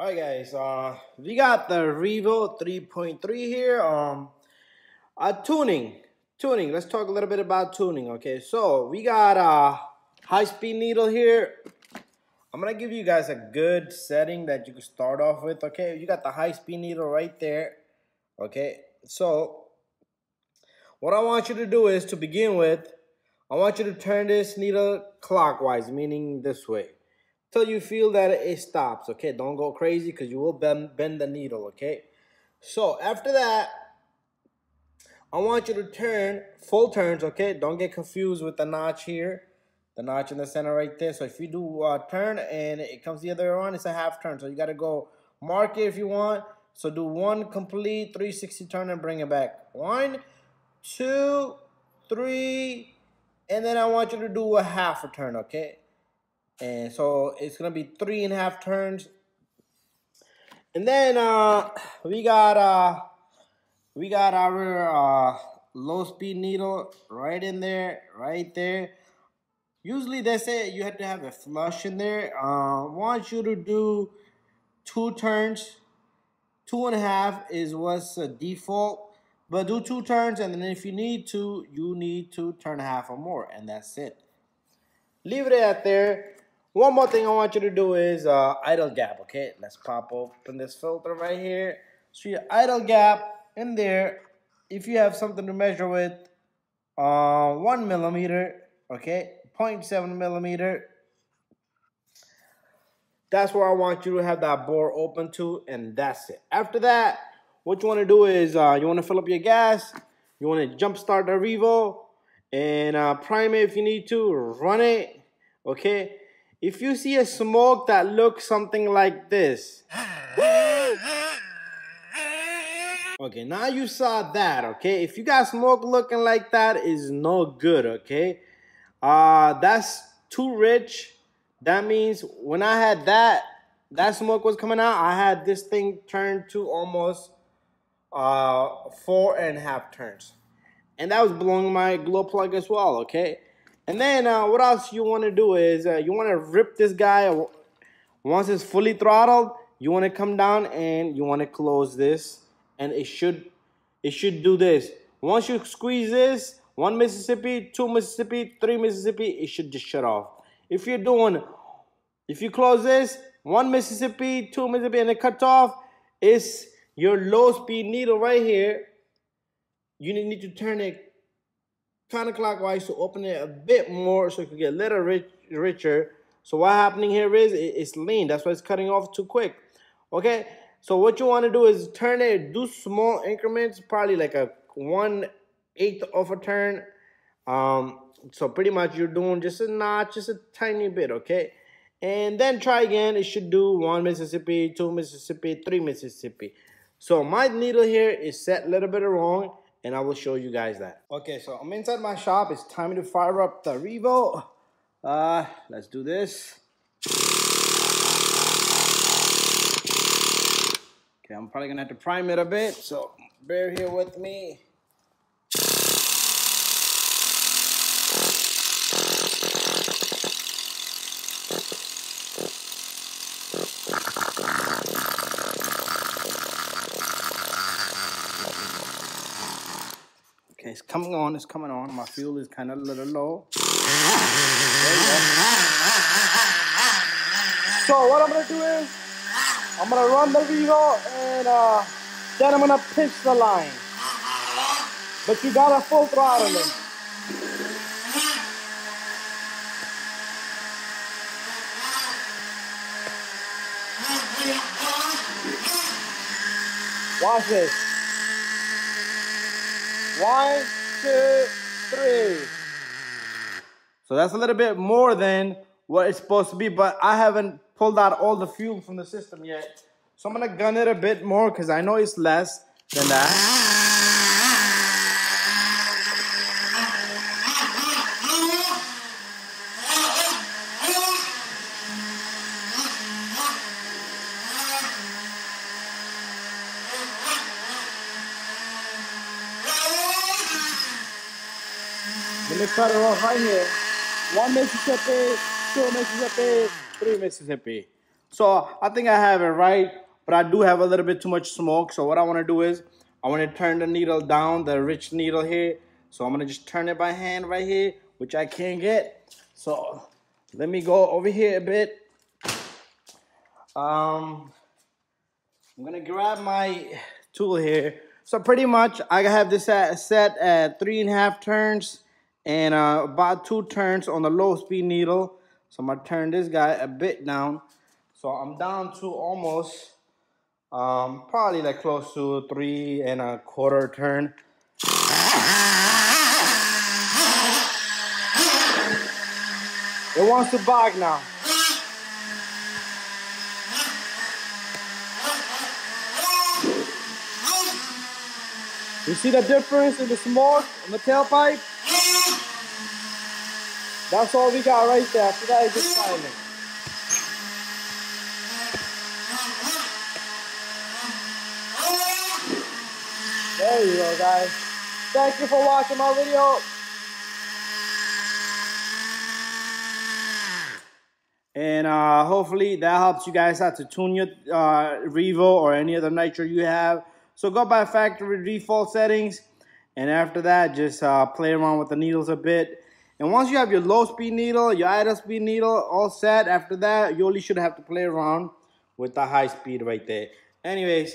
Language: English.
Alright guys, we got the Revo 3.3 here. Tuning. Tuning. Let's talk a little bit about tuning, okay? So we got a high-speed needle here. I'm gonna give you guys a good setting that you can start off with, okay? You got the high-speed needle right there. Okay, so what I want you to do is, to begin with, I want you to turn this needle clockwise, meaning this way, till you feel that it stops. Okay, don't go crazy because you will bend the needle. Okay, so after that, I want you to turn full turns. Okay, don't get confused with the notch here, the notch in the center right there. So if you do a turn and it comes the other way around, it's a half turn. So you got to go mark it if you want. So do one complete 360 turn and bring it back. 1, 2, 3, and then I want you to do a half a turn. Okay. And so it's gonna be 3.5 turns. And then we got our low speed needle right in there, right there. Usually they say you have to have a flush in there. Want you to do 2 turns. 2.5 is what's a default, but do 2 turns, and then if you need to, you need to turn half or more, and that's it. Leave it at there. One more thing I want you to do is idle gap, okay? Let's pop open this filter right here. So your idle gap in there, if you have something to measure with, 1 millimeter, okay? 0.7 millimeter. That's where I want you to have that bore open to, and that's it. After that, what you want to do is you want to fill up your gas. You want to jump start the Revo and prime it if you need to. Run it, okay? If you see a smoke that looks something like this, okay, now you saw that, okay? If you got smoke looking like that, is no good, okay? That's too rich. That means when I had that smoke was coming out, I had this thing turned to almost 4.5 turns. And that was blowing my glow plug as well, okay? And then what else you want to do is you want to rip this guy. Once it's fully throttled, you want to come down and you want to close this, and it should do this. Once you squeeze this, 1 Mississippi, 2 Mississippi, 3 Mississippi, it should just shut off. If you close this, 1 Mississippi, 2 Mississippi, and it cuts off, it's your low speed needle right here. You need to turn it counterclockwise to open it a bit more so it can get a little richer. So what's happening here is it's lean. That's why it's cutting off too quick. Okay, so what you want to do is turn it, do small increments, probably like a 1/8 of a turn. So pretty much you're doing just a notch, just a tiny bit, okay? And then try again. It should do 1 Mississippi, 2 Mississippi, 3 Mississippi. So my needle here is set a little bit wrong, and I will show you guys that. Okay, so I'm inside my shop. It's time to fire up the Revo. Let's do this. Okay, I'm probably gonna have to prime it a bit, so bear here with me. Okay, it's coming on, it's coming on. My fuel is kind of a little low. There you go. So what I'm gonna do is, I'm gonna run the Revo and then I'm gonna pinch the line. But you gotta full throttle it. Watch this. 1, 2, 3. So that's a little bit more than what it's supposed to be, but I haven't pulled out all the fuel from the system yet. So I'm gonna gun it a bit more because I know it's less than that. Let me cut it off right here. 1 Mississippi, 2 Mississippi, 3 Mississippi. So I think I have it right, but I do have a little bit too much smoke. So what I want to do is I want to turn the needle down, the rich needle here. So I'm going to just turn it by hand right here, which I can't get. So let me go over here a bit. I'm going to grab my tool here. So pretty much I have this set at 3.5 turns and about 2 turns on the low speed needle. So I'm going to turn this guy a bit down. So I'm down to almost probably like close to 3.25 turn. It wants to bog now. You see the difference in the smoke on the tailpipe? That's all we got right there. After that, it's just silent. There you go, guys. Thank you for watching my video. And hopefully that helps you guys out to tune your Revo or any other Nitro you have. So go by factory default settings. And after that, just play around with the needles a bit. And once you have your low speed needle, your idle speed needle all set, after that, you only should have to play around with the high speed right there. Anyways.